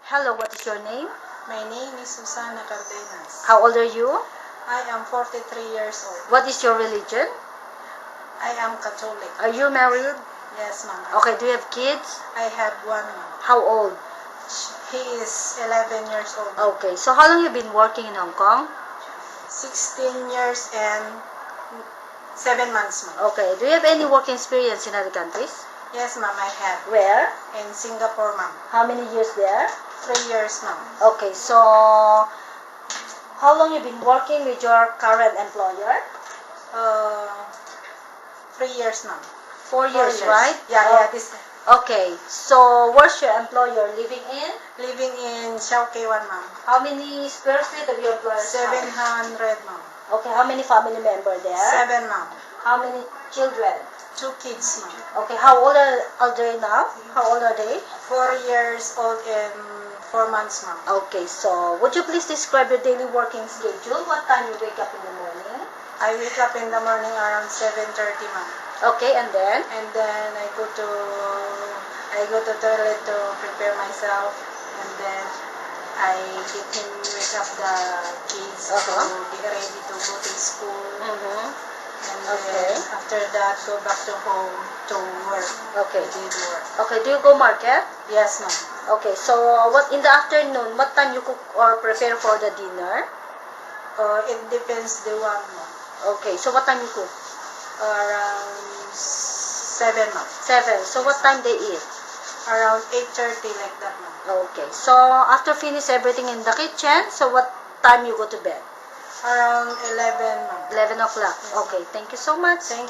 Hello, what is your name? My name is Susana Cardenas. How old are you? I am 43 years old. What is your religion? I am Catholic. Are you married? Yes, ma'am. Okay, do you have kids? I have one, ma'am. How old? He is 11 years old. Okay, so how long have you been working in Hong Kong? 16 years and 7 months, ma'am. Okay, do you have any working experience in other countries? Yes, ma'am, I have. Where? In Singapore, ma'am. How many years there? 3 years, ma'am. Okay, so how long have you been working with your current employer? 3 years, ma'am. 4 years, right? Yeah, this Okay, so where's your employer living in? living in Xiaokewan, ma'am. How many square feet of your employer's house? 700, ma'am. Okay, how many family members there? 7, ma'am. How many children? 2 kids, ma'am. Okay, how old are they now? How old are they? 4 years old and 4 months, ma'am. Okay, so would you please describe your daily working schedule? What time you wake up in the morning? I wake up in the morning around 7:30, ma'am. Okay, and then? And then I go to toilet to prepare myself, and then I get him wake up the kids to get ready to go to school. Mm-hmm. And Okay. then after that go back to home to work. Okay. To do work. Okay, do you go market? Yes, ma'am. Okay, so what in the afternoon, what time you cook or prepare for the dinner? It depends the one, ma'am. Okay, so what time you cook? Around 7, ma'am. 7. So what time they eat? Around 8:30 like that, ma'am. Okay, so after finish everything in the kitchen, so what time you go to bed? Around 11, ma'am. 11 o'clock. Okay, thank you so much. Thank